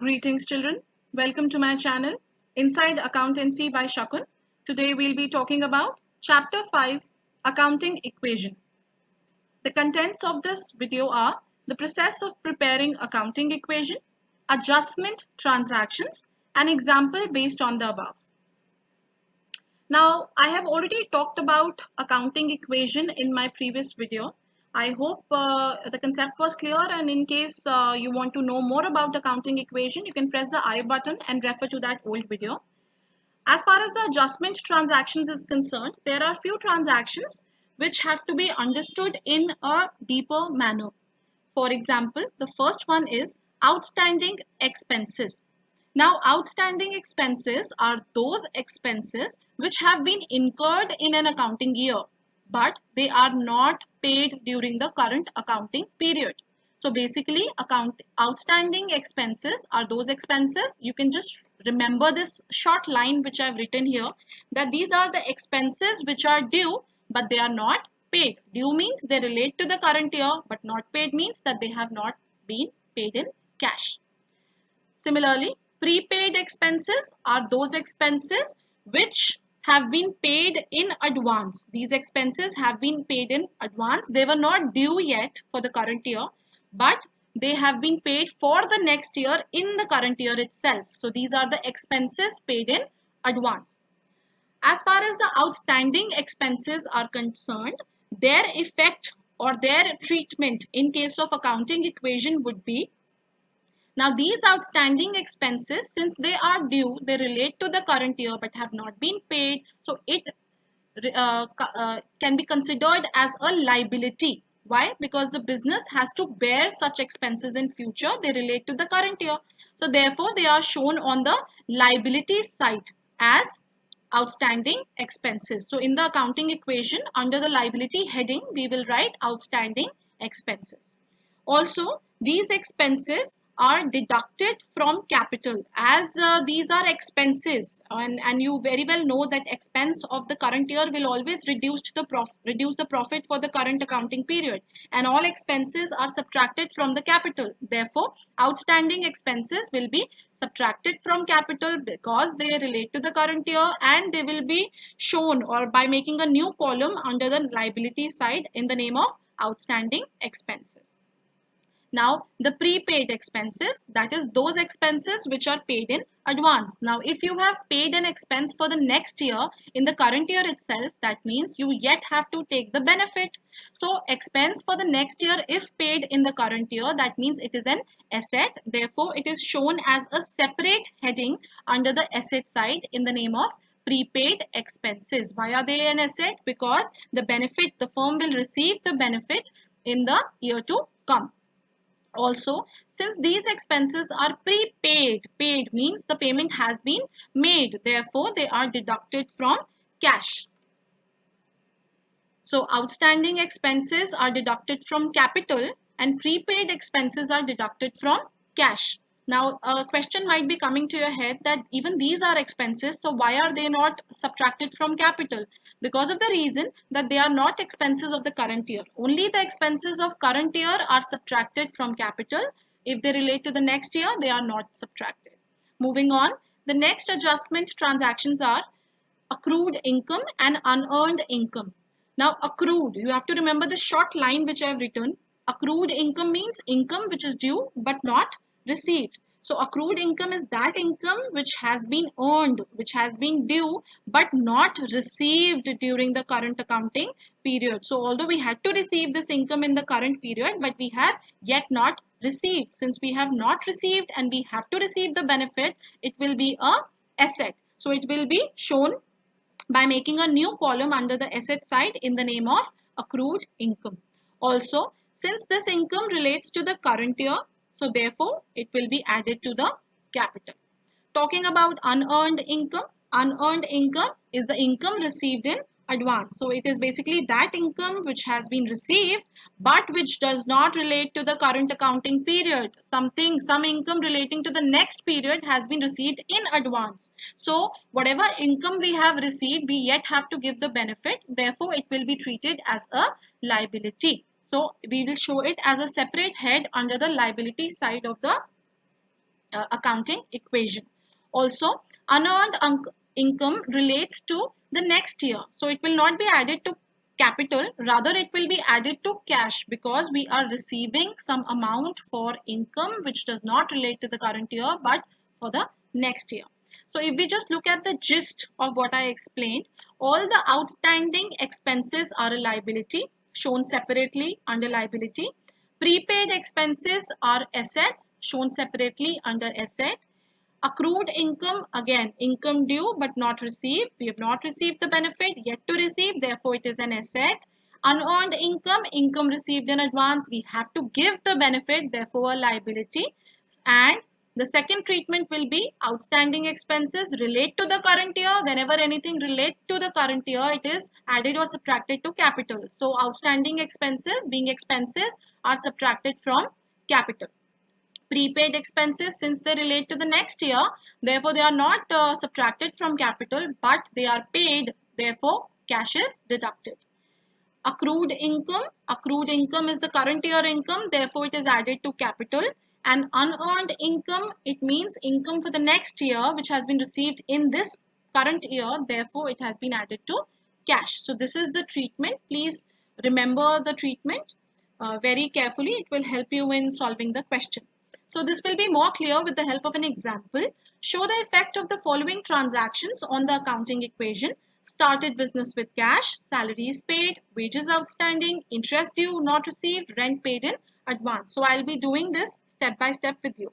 Greetings children, welcome to my channel Inside Accountancy by Shakun. Today we'll be talking about Chapter 5 Accounting Equation. The contents of this video are the process of preparing accounting equation, adjustment transactions, and example based on the above. Now, I have already talked about accounting equation in my previous video. I hope the concept was clear, and in case you want to know more about the accounting equation, you can press the I button and refer to that old video. As far as the adjustment transactions is concerned, there are few transactions which have to be understood in a deeper manner. For example, the first one is outstanding expenses. Now, outstanding expenses are those expenses which have been incurred in an accounting year, but they are not paid during the current accounting period. So basically, outstanding expenses are those expenses. You can just remember this short line which I've written here, that these are the expenses which are due, but they are not paid. Due means they relate to the current year, but not paid means that they have not been paid in cash. Similarly, prepaid expenses are those expenses which have been paid in advance. These expenses have been paid in advance. They were not due yet for the current year, but they have been paid for the next year in the current year itself. So these are the expenses paid in advance. As far as the outstanding expenses are concerned, their effect or their treatment in case of accounting equation would be, now these outstanding expenses, since they are due, they relate to the current year but have not been paid. So it can be considered as a liability. Why? Because the business has to bear such expenses in future. They relate to the current year. So therefore, they are shown on the liability side as outstanding expenses. So in the accounting equation, under the liability heading, we will write outstanding expenses. Also, these expenses are deducted from capital, as these are expenses, and you very well know that expense of the current year will always reduce the profit for the current accounting period, and all expenses are subtracted from the capital. Therefore, outstanding expenses will be subtracted from capital because they relate to the current year, and they will be shown or by making a new column under the liability side in the name of outstanding expenses. Now, the prepaid expenses, that is those expenses which are paid in advance. Now, if you have paid an expense for the next year in the current year itself, that means you yet have to take the benefit. So, expense for the next year if paid in the current year, that means it is an asset. Therefore, it is shown as a separate heading under the asset side in the name of prepaid expenses. Why are they an asset? Because the firm will receive the benefit in the year to come. Also, since these expenses are prepaid, paid means the payment has been made, therefore they are deducted from cash. So outstanding expenses are deducted from capital and prepaid expenses are deducted from cash. Now, a question might be coming to your head that even these are expenses, so why are they not subtracted from capital? Because of the reason that they are not expenses of the current year. Only the expenses of current year are subtracted from capital. If they relate to the next year, they are not subtracted. Moving on, the next adjustment transactions are accrued income and unearned income. Now, accrued, you have to remember the short line which I have written. Accrued income means income which is due but not received. So, accrued income is that income which has been earned, which has been due but not received during the current accounting period. So, although we had to receive this income in the current period, but we have yet not received. Since we have not received and we have to receive the benefit, it will be a asset. So, it will be shown by making a new column under the asset side in the name of accrued income. Also, since this income relates to the current year, so therefore it will be added to the capital. Talking about unearned income is the income received in advance. So it is basically that income which has been received but which does not relate to the current accounting period. Some income relating to the next period has been received in advance. So whatever income we have received, we yet have to give the benefit. Therefore, it will be treated as a liability. So we will show it as a separate head under the liability side of the accounting equation. Also, unearned income relates to the next year. So it will not be added to capital, rather it will be added to cash because we are receiving some amount for income which does not relate to the current year but for the next year. So if we just look at the gist of what I explained, all the outstanding expenses are a liability shown separately under liability. Prepaid expenses are assets shown separately under asset. Accrued income, again, income due but not received. We have not received the benefit, yet to receive, therefore it is an asset. Unearned income, income received in advance. We have to give the benefit, therefore a liability. And the second treatment will be outstanding expenses relate to the current year. Whenever anything relate to the current year, it is added or subtracted to capital. So outstanding expenses, being expenses, are subtracted from capital. Prepaid expenses, since they relate to the next year, therefore they are not subtracted from capital but they are paid, therefore cash is deducted. Accrued income is the current year income, therefore it is added to capital. And unearned income, it means income for the next year which has been received in this current year, therefore it has been added to cash. So this is the treatment. Please remember the treatment very carefully. It will help you in solving the question. So this will be more clear with the help of an example. Show the effect of the following transactions on the accounting equation. Started business with cash, salaries paid, wages outstanding, interest due not received, rent paid in advance. So I'll be doing this step by step with you.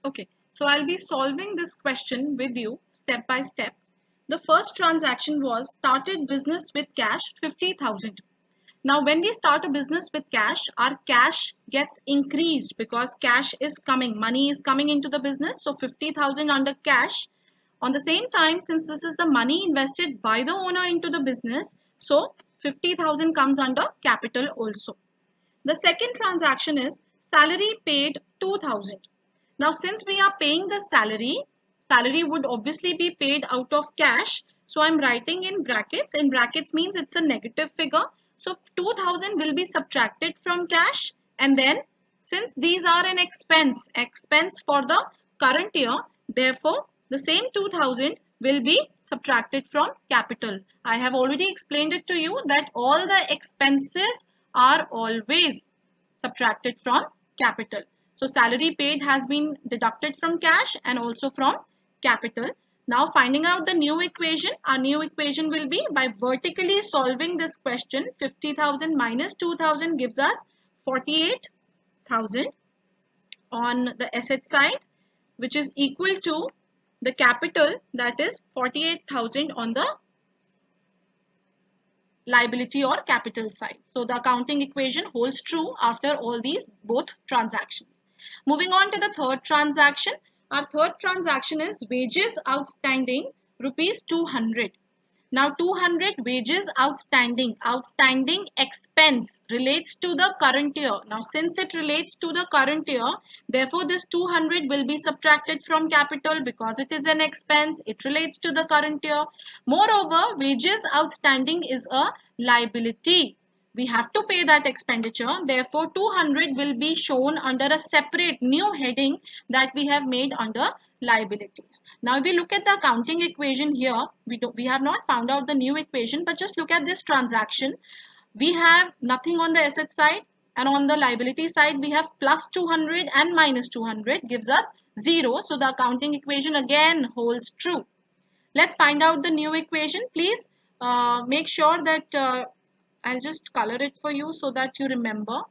Okay, so I'll be solving this question with you step by step. The first transaction was started business with cash 50,000. Now, when we start a business with cash, our cash gets increased because cash is coming, money is coming into the business. So 50,000 under cash. On the same time, since this is the money invested by the owner into the business, so 50,000 comes under capital also. The second transaction is salary paid 2,000. Now, since we are paying the salary would obviously be paid out of cash. So I'm writing in brackets. In brackets means it's a negative figure. So 2,000 will be subtracted from cash. And then since these are an expense for the current year, therefore the same 2,000 will be subtracted from capital. I have already explained it to you that all the expenses are always subtracted from capital. So salary paid has been deducted from cash and also from capital. Now finding out the new equation, our new equation will be by vertically solving this question. 50,000 minus 2,000 gives us 48,000 on the asset side, which is equal to the capital, that is 48,000 on the liability or capital side. So the accounting equation holds true after all these both transactions. Moving on to the third transaction. Our third transaction is wages outstanding rupees 200. Now 200 wages outstanding. Outstanding expense relates to the current year. Now since it relates to the current year, therefore this 200 will be subtracted from capital because it is an expense. It relates to the current year. Moreover, wages outstanding is a liability. We have to pay that expenditure. Therefore, 200 will be shown under a separate new heading that we have made under liabilities. Now, if we look at the accounting equation here, we have not found out the new equation, but just look at this transaction. We have nothing on the asset side, and on the liability side, we have plus 200 and minus 200 gives us 0. So, the accounting equation again holds true. Let's find out the new equation. Please make sure that I'll just color it for you so that you remember.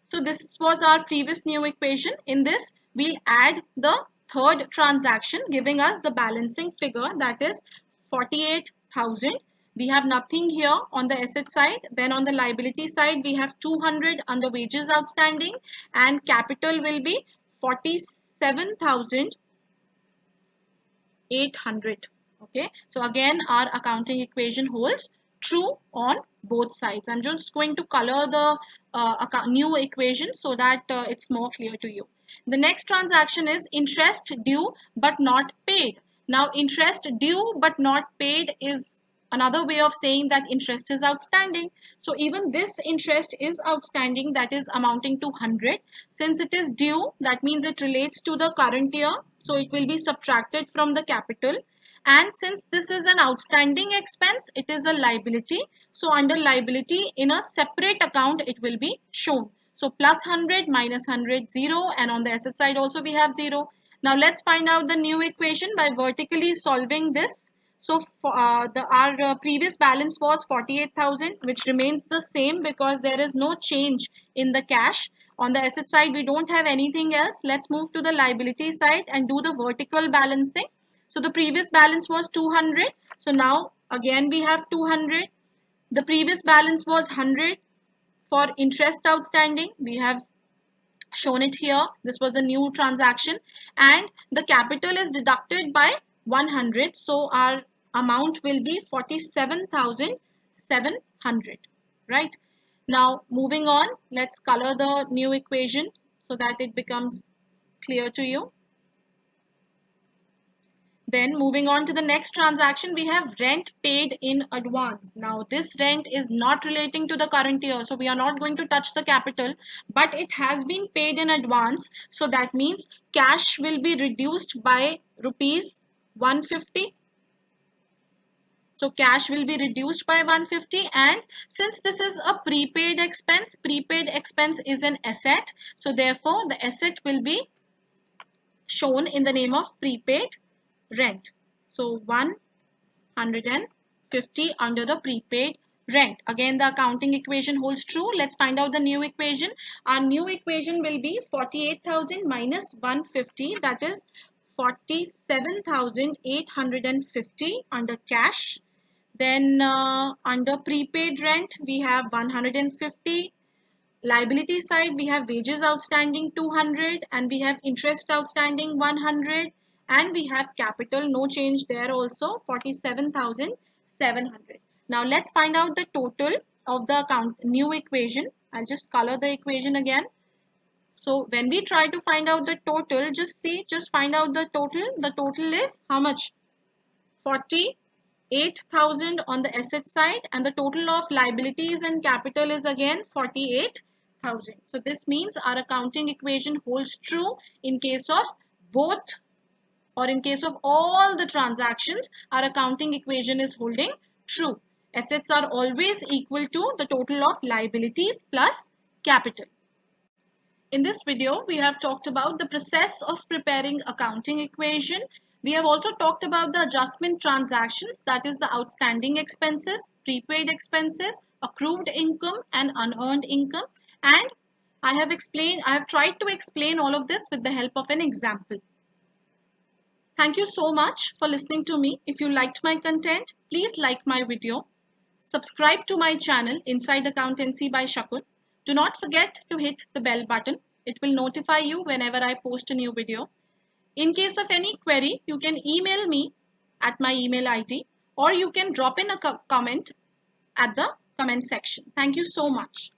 So this was our previous new equation. In this, we'll add the third transaction giving us the balancing figure, that is 48,000. We have nothing here on the asset side. Then on the liability side, we have 200 under wages outstanding and capital will be 47,800. Okay, so again our accounting equation holds true on both sides. I'm just going to color the new equation so that it's more clear to you. The next transaction is interest due but not paid. Now interest due but not paid is another way of saying that interest is outstanding. So even this interest is outstanding, that is amounting to 100. Since it is due, that means it relates to the current year. So it will be subtracted from the capital. And since this is an outstanding expense, it is a liability. So under liability in a separate account, it will be shown. So plus 100 minus 100, 0. And on the asset side also we have 0. Now let's find out the new equation by vertically solving this. So for, our previous balance was 48,000, which remains the same because there is no change in the cash. On the asset side, we don't have anything else. Let's move to the liability side and do the vertical balancing. So the previous balance was 200. So now again we have 200. The previous balance was 100 for interest outstanding. We have shown it here. This was a new transaction and the capital is deducted by 100. So our amount will be 47,700. Right. Now moving on, let's color the new equation so that it becomes clear to you. Then moving on to the next transaction, we have rent paid in advance. Now this rent is not relating to the current year, so we are not going to touch the capital, but it has been paid in advance. So that means cash will be reduced by rupees 150. So cash will be reduced by 150, and since this is a prepaid expense is an asset. So therefore the asset will be shown in the name of prepaid rent. So 150 under the prepaid rent. Again, the accounting equation holds true. Let's find out the new equation. Our new equation will be 48,000 minus 150, that is 47,850 under cash. Then under prepaid rent, we have 150. Liability side, we have wages outstanding 200 and we have interest outstanding 100 and we have capital, no change there also, 47,700. Now let's find out the total of the account new equation. I'll just color the equation again. So when we try to find out the total, just find out the total. The total is how much? 48,000 on the asset side and the total of liabilities and capital is again 48,000. So this means our accounting equation holds true in case of both, or in case of all the transactions, our accounting equation is holding true. Assets are always equal to the total of liabilities plus capital. In this video, we have talked about the process of preparing accounting equation. We have also talked about the adjustment transactions, that is the outstanding expenses, prepaid expenses, accrued income and unearned income. And I have tried to explain all of this with the help of an example. Thank you so much for listening to me. If you liked my content, please like my video. Subscribe to my channel Inside Accountancy by Shakul. Do not forget to hit the bell button. It will notify you whenever I post a new video. In case of any query, you can email me at my email ID or you can drop in a comment at the comment section. Thank you so much.